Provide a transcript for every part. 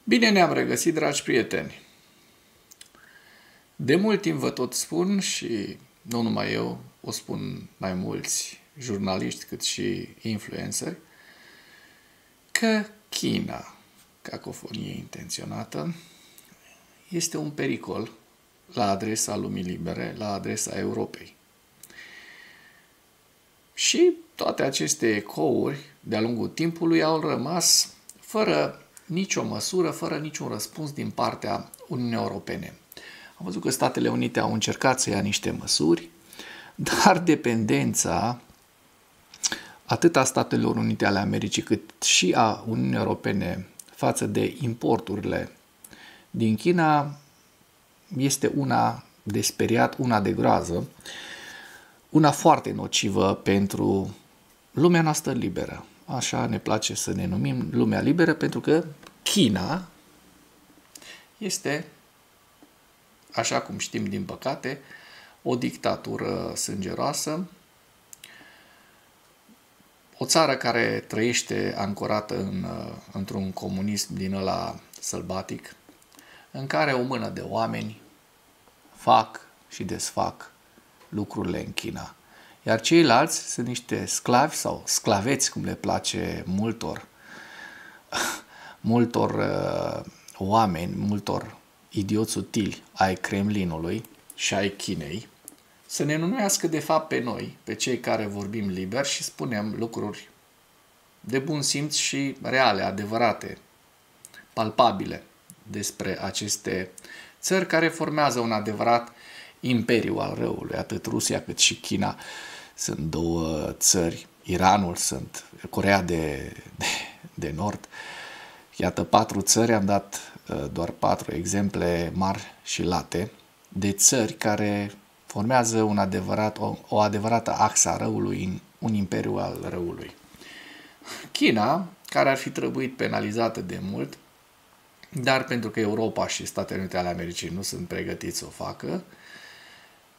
Bine ne-am regăsit, dragi prieteni! De mult timp vă tot spun și nu numai eu, o spun mai mulți jurnaliști cât și influenceri, că China, cacofonie intenționată, este un pericol la adresa lumii libere, la adresa Europei. Și toate aceste ecouri de-a lungul timpului au rămas fără nicio măsură, fără niciun răspuns din partea Uniunii Europene. Am văzut că Statele Unite au încercat să ia niște măsuri, dar dependența atât a Statelor Unite ale Americii cât și a Uniunii Europene față de importurile din China este una de speriat, una de groază, una foarte nocivă pentru lumea noastră liberă. Așa ne place să ne numim lumea liberă, pentru că China este, așa cum știm din păcate, o dictatură sângeroasă, o țară care trăiește ancorată într-un comunism din ăla sălbatic, în care o mână de oameni fac și desfac lucrurile în China. Iar ceilalți sunt niște sclavi sau sclaveți, cum le place multor oameni, multor idioți utili ai Kremlinului și ai Chinei, să ne numească de fapt pe noi, pe cei care vorbim liber și spunem lucruri de bun simț și reale, adevărate, palpabile despre aceste țări care formează un adevărat imperiu al răului. Atât Rusia cât și China sunt două țări, Iranul sunt, Coreea de Nord. Iată 4 țări, am dat doar 4 exemple mari și late de țări care formează o adevărată axă a răului, un imperiu al răului. China, care ar fi trebuit penalizată de mult, dar pentru că Europa și Statele Unite ale Americii nu sunt pregătiți să o facă,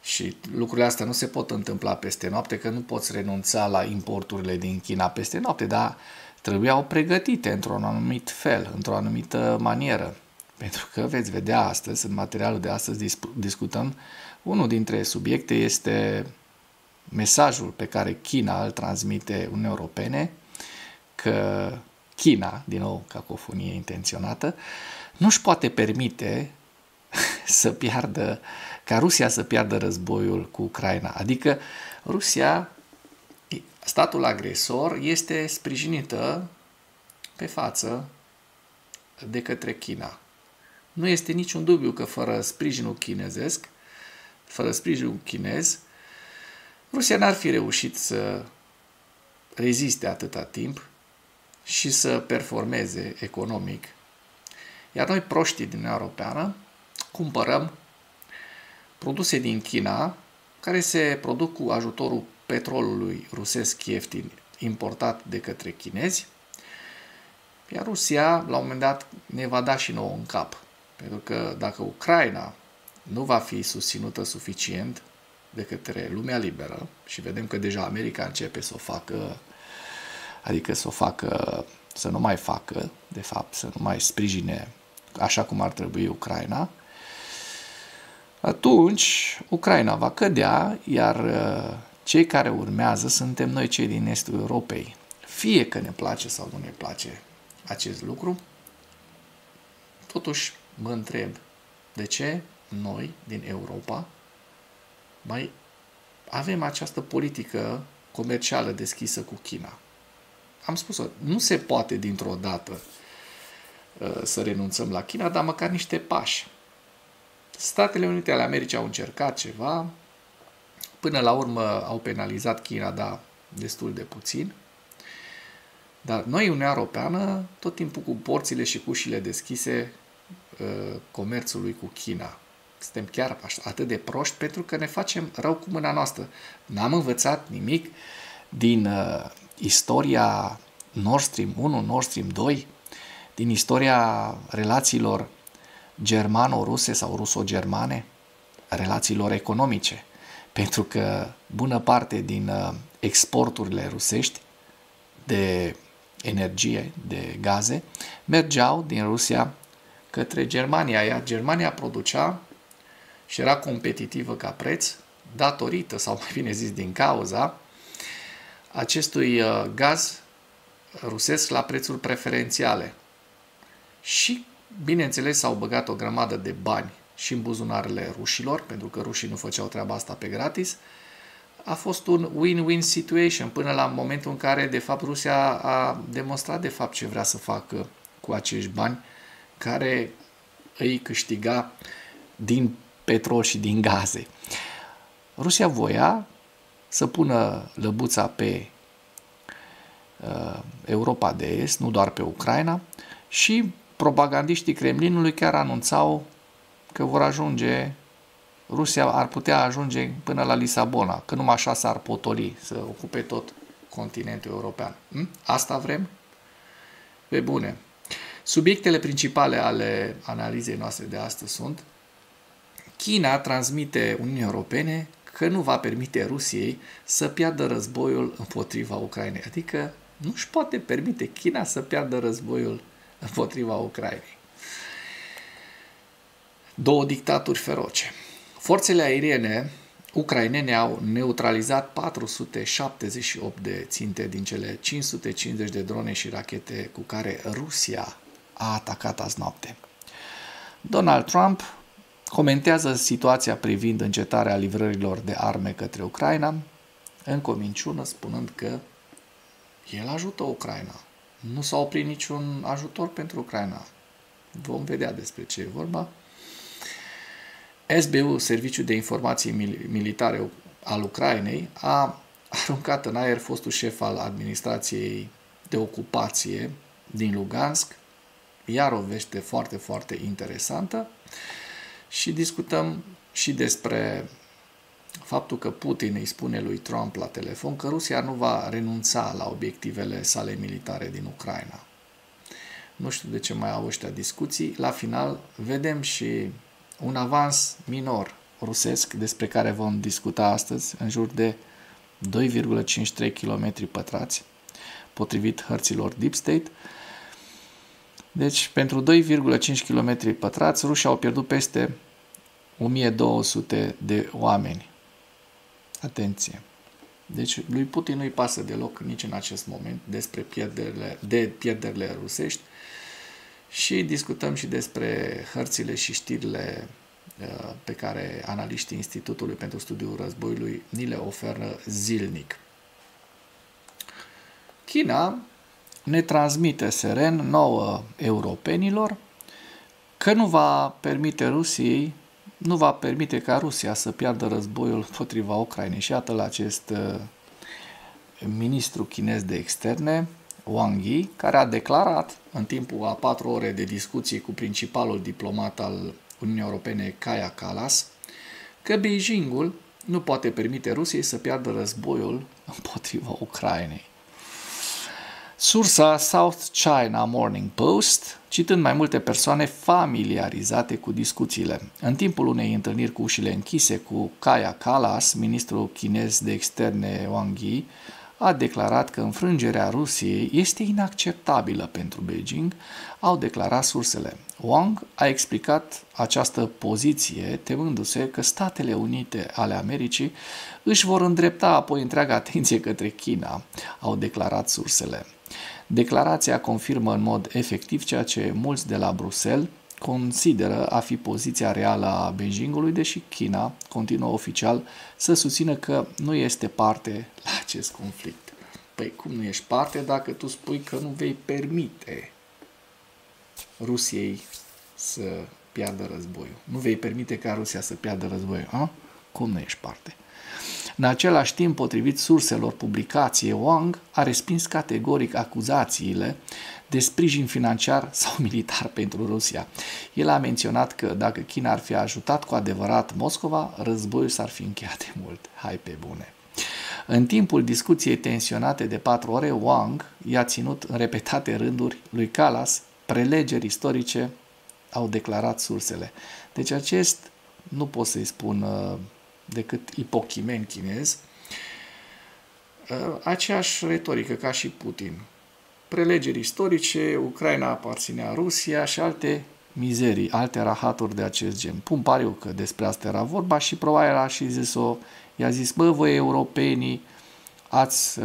și lucrurile astea nu se pot întâmpla peste noapte, că nu poți renunța la importurile din China peste noapte, dar trebuiau pregătite într-un anumit fel, într-o anumită manieră. Pentru că veți vedea astăzi, în materialul de astăzi discutăm, unul dintre subiecte este mesajul pe care China îl transmite Uniunii Europene, că China, din nou cacofonie intenționată, nu-și poate permite ca Rusia să piardă războiul cu Ucraina. Adică Rusia, statul agresor, este sprijinită pe față de către China. Nu este niciun dubiu că fără sprijinul chinez, Rusia n-ar fi reușit să reziste atâta timp și să performeze economic. Iar noi, proștii din Uniunea Europeană, cumpărăm produse din China care se produc cu ajutorul petrolului rusesc ieftin importat de către chinezi, iar Rusia, la un moment dat, ne va da și nouă în cap. Pentru că dacă Ucraina nu va fi susținută suficient de către lumea liberă, și vedem că deja America începe să o facă, adică să nu mai facă, de fapt, să nu mai sprijine așa cum ar trebui Ucraina, atunci Ucraina va cădea, iar cei care urmează suntem noi, cei din estul Europei. Fie că ne place sau nu ne place acest lucru, totuși mă întreb de ce noi din Europa mai avem această politică comercială deschisă cu China. Am spus-o, nu se poate dintr-o dată să renunțăm la China, dar măcar niște pași. Statele Unite ale Americii au încercat ceva, până la urmă au penalizat China, dar destul de puțin. Dar noi, Uniunea Europeană, tot timpul cu porțile și cu ușile deschise comerțului cu China. Suntem chiar atât de proști pentru că ne facem rău cu mâna noastră. N-am învățat nimic din istoria Nord Stream 1, Nord Stream 2, din istoria relațiilor germano-ruse sau ruso-germane, relațiilor economice. Pentru că bună parte din exporturile rusești de energie, de gaze, mergeau din Rusia către Germania, iar Germania producea și era competitivă ca preț datorită, sau mai bine zis din cauza, acestui gaz rusesc la prețuri preferențiale. Și, bineînțeles, s-au băgat o grămadă de bani și în buzunarele rușilor, pentru că rușii nu făceau treaba asta pe gratis. A fost un win-win situation până la momentul în care, de fapt, Rusia a demonstrat, de fapt, ce vrea să facă cu acești bani care îi câștiga din petrol și din gaze. Rusia voia să pună lăbuța pe Europa de Est, nu doar pe Ucraina, și propagandiștii Kremlinului chiar anunțau că vor ajunge, Rusia ar putea ajunge până la Lisabona, că numai așa s-ar potoli să ocupe tot continentul european. Asta vrem? Pe bune. Subiectele principale ale analizei noastre de astăzi sunt: China transmite Uniunii Europene că nu va permite Rusiei să piardă războiul împotriva Ucrainei. Adică nu își poate permite China să piardă războiul împotriva Ucrainei. Două dictaturi feroce. Forțele aeriene ucrainene au neutralizat 478 de ținte din cele 550 de drone și rachete cu care Rusia a atacat azi noapte. Donald Trump comentează situația privind încetarea livrărilor de arme către Ucraina, încă o minciună, spunând că el ajută Ucraina. Nu s-a oprit niciun ajutor pentru Ucraina. Vom vedea despre ce e vorba. SBU, Serviciul de Informații Militare al Ucrainei, a aruncat în aer fostul șef al administrației de ocupație din Lugansk. Iar o veste foarte, foarte interesantă. Și discutăm și despre faptul că Putin îi spune lui Trump la telefon că Rusia nu va renunța la obiectivele sale militare din Ucraina. Nu știu de ce mai au ăștia discuții. La final vedem și un avans minor rusesc despre care vom discuta astăzi, în jur de 2,53 km pătrați, potrivit hărților Deep State. Deci, pentru 2,5 km pătrați, rușii au pierdut peste 1200 de oameni. Atenție! Deci, lui Putin nu-i pasă deloc nici în acest moment despre pierderile rusești și discutăm și despre hărțile și știrile pe care analiștii Institutului pentru Studiul Războiului ni le oferă zilnic. China ne transmite seren nouă europenilor că nu va permite ca Rusia să piardă războiul împotriva Ucrainei. Și iată la acest ministru chinez de externe, Wang Yi, care a declarat în timpul a 4 ore de discuții cu principalul diplomat al Uniunii Europene, Kaja Kallas, că Beijingul nu poate permite Rusiei să piardă războiul împotriva Ucrainei. Sursa South China Morning Post, citând mai multe persoane familiarizate cu discuțiile. În timpul unei întâlniri cu ușile închise cu Kaja Kallas, ministrul chinez de externe Wang Yi, a declarat că înfrângerea Rusiei este inacceptabilă pentru Beijing, au declarat sursele. Wang a explicat această poziție temându-se că Statele Unite ale Americii își vor îndrepta apoi întreaga atenție către China, au declarat sursele. Declarația confirmă în mod efectiv ceea ce mulți de la Bruxelles consideră a fi poziția reală a Beijingului, deși China continuă oficial să susțină că nu este parte la acest conflict. Păi cum nu ești parte dacă tu spui că nu vei permite Rusiei să piardă războiul? Nu vei permite ca Rusia să piardă războiul? A? Cum nu ești parte? În același timp, potrivit surselor publicației, Wang a respins categoric acuzațiile de sprijin financiar sau militar pentru Rusia. El a menționat că dacă China ar fi ajutat cu adevărat Moscova, războiul s-ar fi încheiat de mult. Hai pe bune! În timpul discuției tensionate de 4 ore, Wang i-a ținut în repetate rânduri lui Kallas prelegeri istorice, au declarat sursele. Deci acest, nu pot să-i spun decât ipochimen chinez, aceeași retorică ca și Putin. Prelegeri istorice, Ucraina aparținea Rusia și alte mizerii, alte rahaturi de acest gen. Pun pariu că despre asta era vorba și probabil a și zis-o, i-a zis, bă, voi europenii ați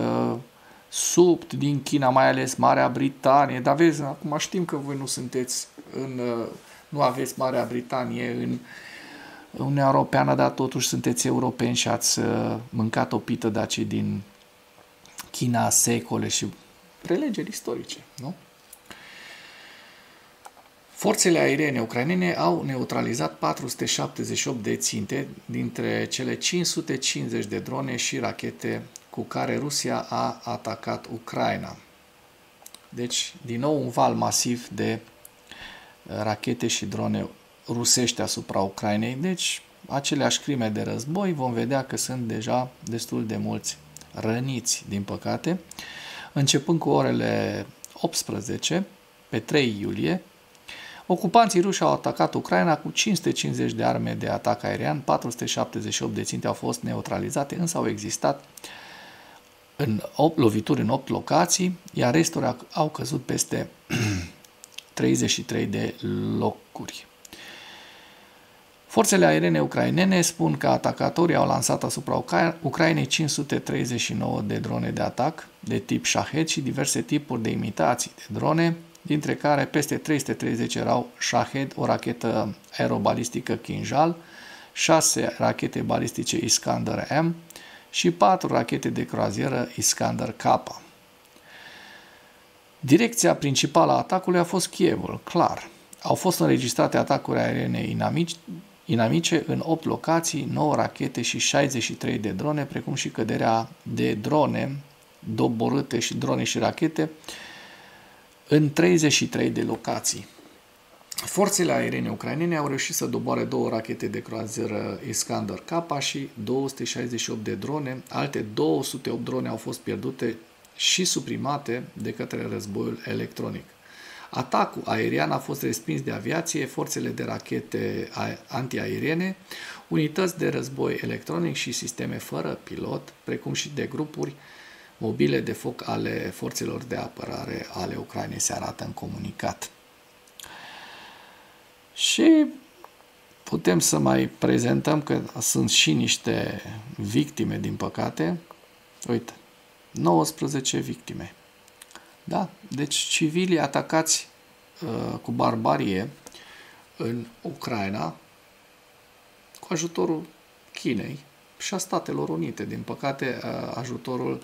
subt din China, mai ales Marea Britanie, dar vezi, acum știm că voi nu sunteți nu aveți Marea Britanie în Uniunea Europeană, dar totuși sunteți europeni și ați mâncat o pită de acei din China secole și prelegeri istorice, nu? Forțele aeriene ucrainene au neutralizat 478 de ținte dintre cele 550 de drone și rachete cu care Rusia a atacat Ucraina. Deci, din nou, un val masiv de rachete și drone rusești asupra Ucrainei. Deci, aceleași crime de război, vom vedea că sunt deja destul de mulți răniți, din păcate. Începând cu orele 18, pe 3 iulie, ocupanții ruși au atacat Ucraina cu 550 de arme de atac aerian, 478 de ținte au fost neutralizate, însă au existat lovituri în 8 locații, iar restul au căzut peste 33 de locuri. Forțele aeriene ucrainene spun că atacatorii au lansat asupra Ucrainei 539 de drone de atac de tip Shahed și diverse tipuri de imitații de drone, dintre care peste 330 erau Shahed, o rachetă aerobalistică Kinjal, 6 rachete balistice Iskander-M și 4 rachete de croazieră Iskander-K. Direcția principală a atacului a fost Kievul, clar. Au fost înregistrate atacuri aeriene inamice în 8 locații, 9 rachete și 63 de drone, precum și căderea de drone doborâte și drone și rachete în 33 de locații. Forțele aeriene ucrainene au reușit să doboare 2 rachete de croazieră Iskander-K și 268 de drone. Alte 208 drone au fost pierdute și suprimate de către războiul electronic. Atacul aerian a fost respins de aviație, forțele de rachete antiaeriene, unități de război electronic și sisteme fără pilot, precum și de grupuri mobile de foc ale forțelor de apărare ale Ucrainei, se arată în comunicat. Și putem să mai prezentăm că sunt și niște victime, din păcate. Uite, 19 victime. Da? Deci civilii atacați cu barbarie în Ucraina cu ajutorul Chinei și a Statelor Unite. Din păcate, ajutorul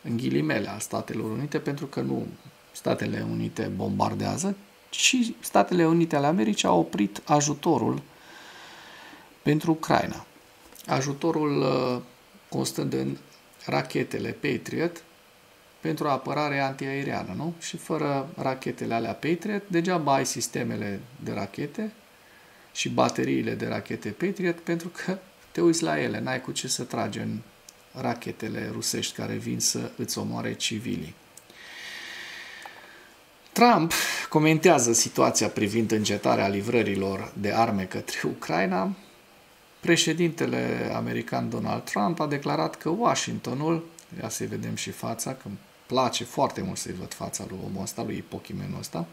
în ghilimele a Statelor Unite, pentru că nu Statele Unite bombardează, ci Statele Unite ale Americii au oprit ajutorul pentru Ucraina. Ajutorul constând în rachetele Patriot pentru apărare antiaeriană, nu? Și fără rachetele alea Patriot, degeaba ai sistemele de rachete și bateriile de rachete Patriot, pentru că te uiți la ele, n-ai cu ce să tragi în rachetele rusești care vin să îți omoare civilii. Trump comentează situația privind încetarea livrărilor de arme către Ucraina. Președintele american Donald Trump a declarat că Washingtonul, ia să-i vedem și fața, că îmi place foarte mult să-i văd fața lui omul ăsta, lui Pokémonul ăsta,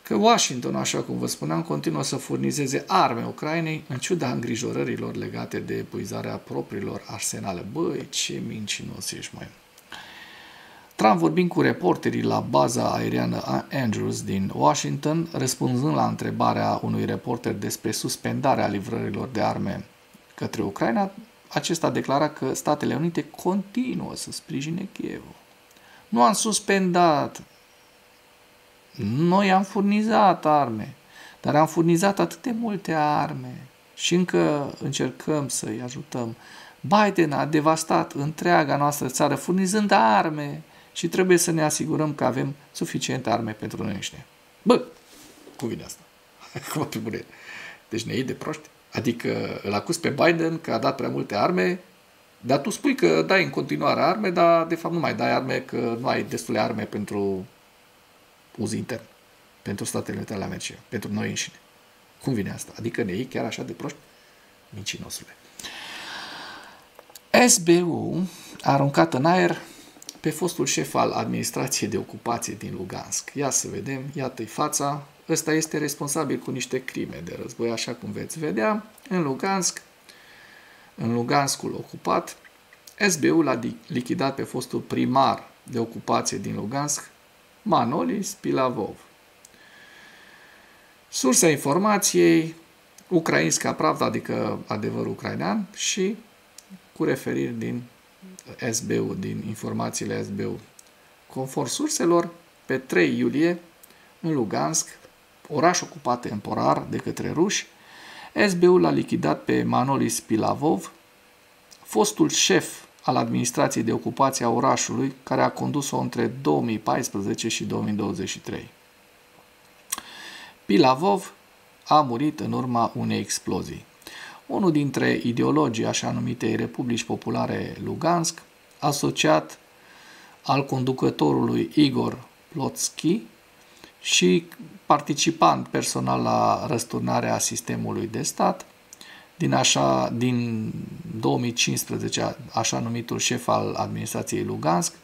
că Washington, așa cum vă spuneam, continuă să furnizeze arme Ucrainei în ciuda îngrijorărilor legate de epuizarea propriilor arsenale. Băi, ce mincinos ești, măi! Trump, vorbind cu reporterii la baza aeriană Andrews din Washington, răspunzând la întrebarea unui reporter despre suspendarea livrărilor de arme către Ucraina, acesta a declarat că Statele Unite continuă să sprijine Kievul. Nu am suspendat. Noi am furnizat arme, dar am furnizat atât de multe arme și încă încercăm să-i ajutăm. Biden a devastat întreaga noastră țară furnizând arme și trebuie să ne asigurăm că avem suficiente arme pentru noi înșine. Bă, cum vine asta? Cum pe bune? Deci ne iei de proști? Adică îl acuz pe Biden că a dat prea multe arme, dar tu spui că dai în continuare arme, dar de fapt nu mai dai arme, că nu ai destule arme pentru uz intern, pentru Statele Unite ale Americii, pentru noi înșine. Cum vine asta? Adică ne iei chiar așa de proști? Mincinosule. SBU a aruncat în aer pe fostul șef al administrației de ocupație din Lugansk. Ia să vedem, iată-i fața, ăsta este responsabil cu niște crime de război, așa cum veți vedea, în Luganskul ocupat, SBU l-a lichidat pe fostul primar de ocupație din Lugansk, Manoli Spilavov. Sursa informației, Ukrainska Pravda, adică adevărul ucrainean, și cu referiri din SBU, din informațiile SBU. Conform surselor, pe 3 iulie, în Lugansk, oraș ocupat temporar de către ruși, SBU l-a lichidat pe Manoli Spilavov, fostul șef al administrației de ocupație a orașului, care a condus-o între 2014 și 2023. Pilavov a murit în urma unei explozii. Unul dintre ideologii așa numitei Republici Populare Lugansk, asociat al conducătorului Igor Plotski și participant personal la răsturnarea sistemului de stat, din 2015, așa numitul șef al administrației Lugansk,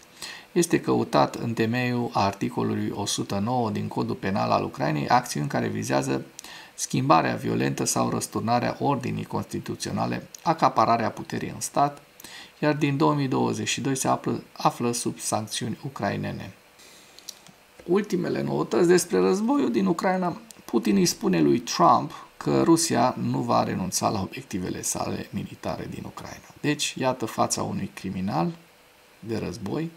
este căutat în temeiul articolului 109 din Codul Penal al Ucrainei, acțiuni care vizează schimbarea violentă sau răsturnarea ordinii constituționale, acapararea puterii în stat, iar din 2022 se află sub sancțiuni ucrainene. Ultimele noutăți despre războiul din Ucraina. Putin îi spune lui Trump că Rusia nu va renunța la obiectivele sale militare din Ucraina. Deci, iată fața unui criminal de război.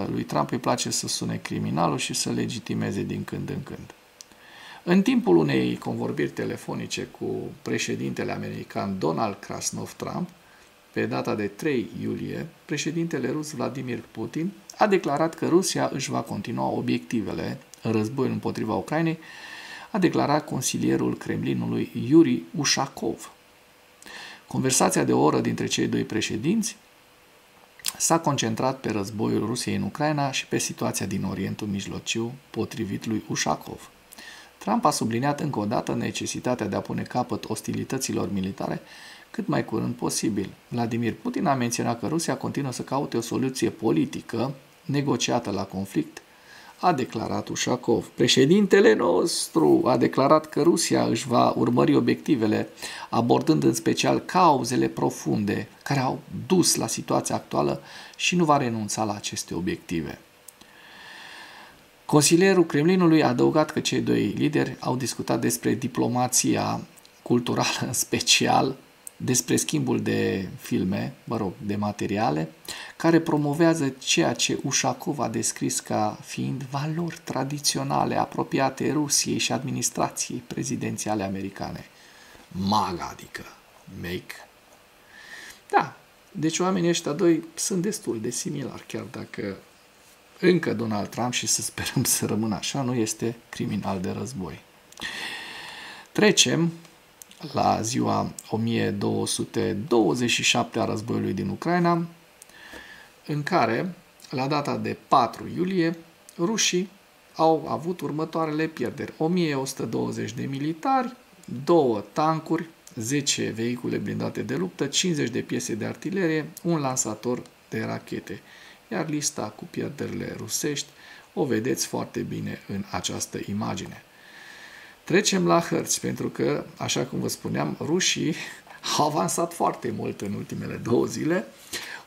Lui Trump îi place să sune criminalul și să legitimeze din când în când. În timpul unei convorbiri telefonice cu președintele american Donald Krasnov Trump, pe data de 3 iulie, președintele rus Vladimir Putin a declarat că Rusia își va continua obiectivele în războiul împotriva Ucrainei, a declarat consilierul Kremlinului Yuri Ushakov. Conversația de o oră dintre cei doi președinți s-a concentrat pe războiul Rusiei în Ucraina și pe situația din Orientul Mijlociu, potrivit lui Ushakov. Trump a subliniat încă o dată necesitatea de a pune capăt ostilităților militare cât mai curând posibil. Vladimir Putin a menționat că Rusia continuă să caute o soluție politică negociată la conflict, a declarat Ushakov. Președintele nostru a declarat că Rusia își va urmări obiectivele, abordând în special cauzele profunde care au dus la situația actuală și nu va renunța la aceste obiective. Consilierul Kremlinului a adăugat că cei doi lideri au discutat despre diplomația culturală în special, despre schimbul de filme, de materiale, care promovează ceea ce Ushakov a descris ca fiind valori tradiționale apropiate Rusiei și administrației prezidențiale americane. MAGA, adică Make. Da, deci oamenii ăștia doi sunt destul de similari, chiar dacă încă Donald Trump, și să sperăm să rămână așa, nu este criminal de război. Trecem la ziua 1227 a războiului din Ucraina, în care, la data de 4 iulie, rușii au avut următoarele pierderi. 1120 de militari, 2 tancuri, 10 vehicule blindate de luptă, 50 de piese de artilerie, un lansator de rachete. Iar lista cu pierderile rusești o vedeți foarte bine în această imagine. Trecem la hărți, pentru că, așa cum vă spuneam, rușii au avansat foarte mult în ultimele 2 zile,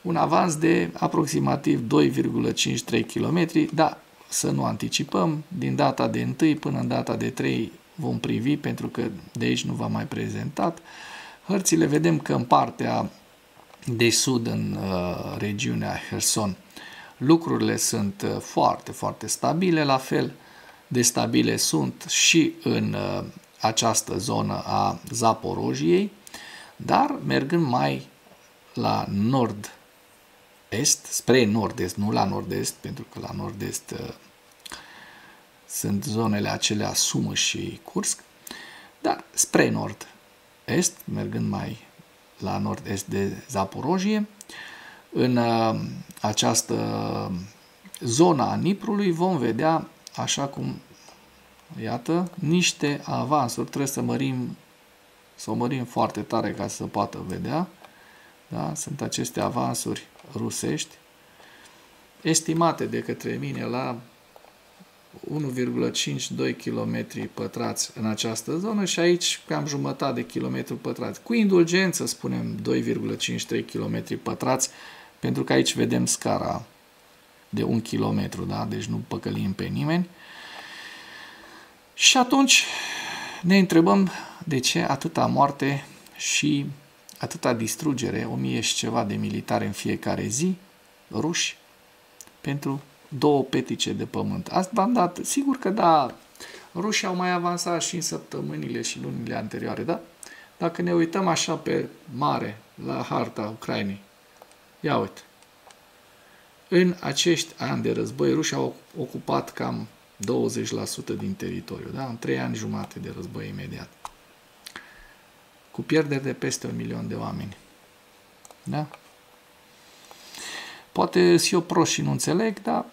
un avans de aproximativ 2,53 km, dar să nu anticipăm, din data de 1 până în data de 3 vom privi, pentru că de aici nu v-am mai prezentat. Hărțile vedem că în partea de sud, în regiunea Herson, lucrurile sunt foarte, foarte stabile, la fel de stabile sunt și în această zonă a Zaporojiei, dar mergând mai la nord-est, spre nord-est, nu la nord-est, pentru că la nord-est sunt zonele acelea Sumă și Kursk, dar spre nord-est, mergând mai la nord-est de Zaporojie, în această zonă a Niprului vom vedea, așa cum, iată, niște avansuri. Trebuie să o mărim foarte tare ca să se poată vedea. Da? Sunt aceste avansuri rusești, estimate de către mine la 1,52 km pătrați în această zonă și aici cam jumătate de kilometru pătrați. Cu indulgență spunem 2,53 km pătrați, pentru că aici vedem scara de 1 km, da? Deci nu păcălim pe nimeni. Și atunci ne întrebăm de ce atâta moarte și atâta distrugere, 1000 și ceva de militari în fiecare zi, ruși, pentru 2 petice de pământ. Asta am dat, sigur că da, rușii au mai avansat și în săptămânile și lunile anterioare, da? Dacă ne uităm așa pe mare, la harta Ucrainei, ia uite, în acești ani de război, rușii au ocupat cam 20% din teritoriu, da? În 3 ani jumate de război imediat. Cu pierderi de peste 1 milion de oameni. Da? Poate și eu prost și nu înțeleg, dar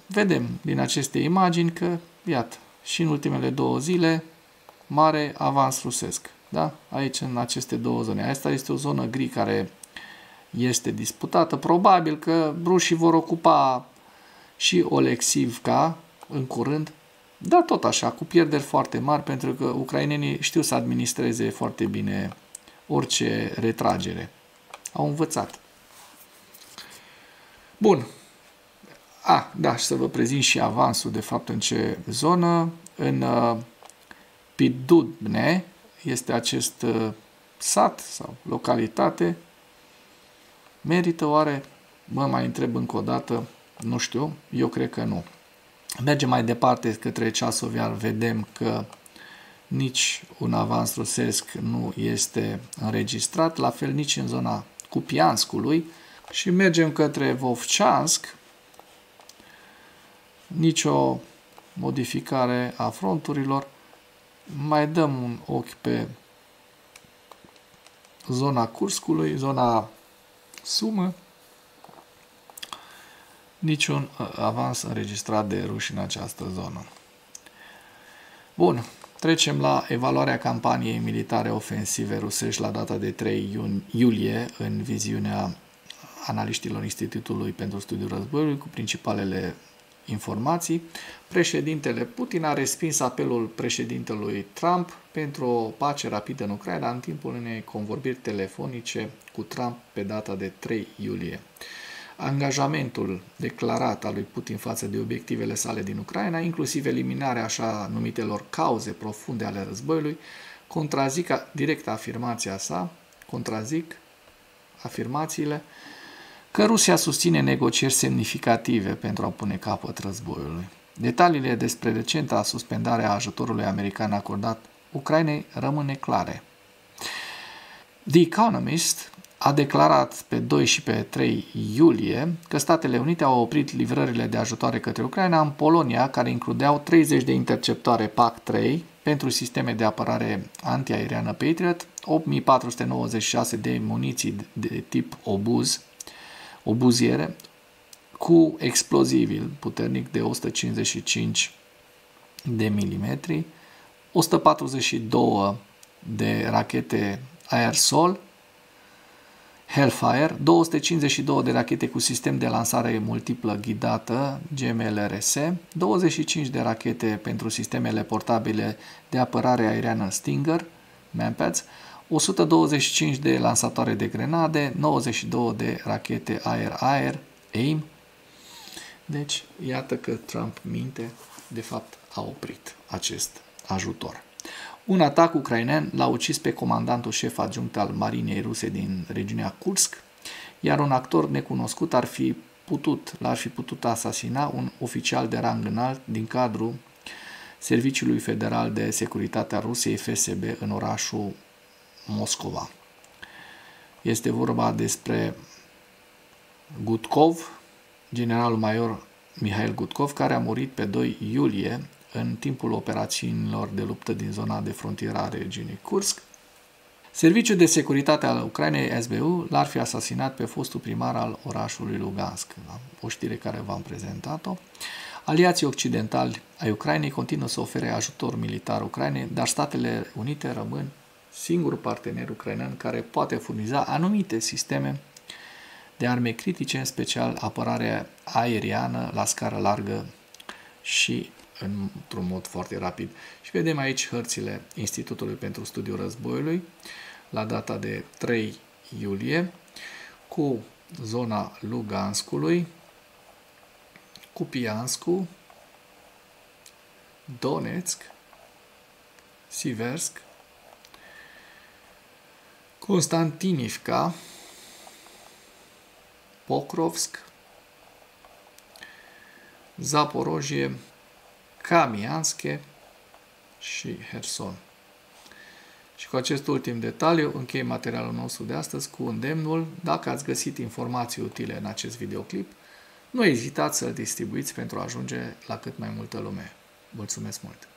vedem din aceste imagini că, iată, și în ultimele 2 zile, mare avans rusesc. Da? Aici, în aceste 2 zone. Asta este o zonă gri care este disputată. Probabil că rușii vor ocupa și Oleksivka în curând, dar tot așa, cu pierderi foarte mari, pentru că ucrainenii știu să administreze foarte bine orice retragere. Au învățat. Bun. Da, și să vă prezint și avansul, de fapt, în ce zonă. În Pidudne este acest sat sau localitate. Merită oare? Mă mai întreb încă o dată. Nu știu, eu cred că nu. Mergem mai departe către Ceasoviar, vedem că nici un avans rusesc nu este înregistrat, la fel nici în zona Kupianskului, și mergem către Vovchansk, nicio modificare a fronturilor. Mai dăm un ochi pe zona Kurskului, zona Sumă, niciun avans înregistrat de ruși în această zonă. Bun, trecem la evaluarea campaniei militare ofensive rusești la data de 3 iulie în viziunea analiștilor Institutului pentru Studiul Războiului cu principalele informații. Președintele Putin a respins apelul președintelui Trump pentru o pace rapidă în Ucraina în timpul unei convorbiri telefonice cu Trump pe data de 3 iulie. Angajamentul declarat al lui Putin față de obiectivele sale din Ucraina, inclusiv eliminarea așa numitelor cauze profunde ale războiului, contrazic afirmațiile că Rusia susține negocieri semnificative pentru a pune capăt războiului. Detaliile despre recenta suspendare a ajutorului american acordat Ucrainei rămân neclare. The Economist a declarat pe 2 și pe 3 iulie că Statele Unite au oprit livrările de ajutoare către Ucraina în Polonia, care includeau 30 de interceptoare PAC-3 pentru sisteme de apărare antiaeriană Patriot, 8496 de muniții de tip obuziere, cu explozibil puternic de 155 de milimetri, 142 de rachete aer-sol, Hellfire, 252 de rachete cu sistem de lansare multiplă ghidată, GMLRS, 25 de rachete pentru sistemele portabile de apărare aeriană Stinger, Manpads, 125 de lansatoare de grenade, 92 de rachete aer-aer, AIM. Deci, iată că Trump minte, de fapt a oprit acest ajutor. Un atac ucrainean l-a ucis pe comandantul șef adjunct al marinei ruse din regiunea Kursk, iar un actor necunoscut l-ar fi putut asasina un oficial de rang înalt din cadrul Serviciului Federal de Securitate a Rusiei, FSB, în orașul Moscova. Este vorba despre Gutkov, generalul major Mihail Gutkov, care a murit pe 2 iulie în timpul operațiunilor de luptă din zona de frontieră a regiunii Kursk. Serviciul de securitate al Ucrainei, SBU, l-ar fi asasinat pe fostul primar al orașului Lugansk. Da? O știre care v-am prezentat-o. Aliații occidentali ai Ucrainei continuă să ofere ajutor militar Ucrainei, dar Statele Unite rămân singurul partener ucrainean care poate furniza anumite sisteme de arme critice, în special apărarea aeriană la scară largă și într-un mod foarte rapid. Și vedem aici hărțile Institutului pentru Studiul Războiului la data de 3 iulie cu zona Luganskului, Kupiansku, Donetsk, Siversk, Constantinivka, Pokrovsk, Zaporojie, Kamianske și Herson. Și cu acest ultim detaliu închei materialul nostru de astăzi cu îndemnul: dacă ați găsit informații utile în acest videoclip, nu ezitați să-l distribuiți pentru a ajunge la cât mai multă lume. Mulțumesc mult!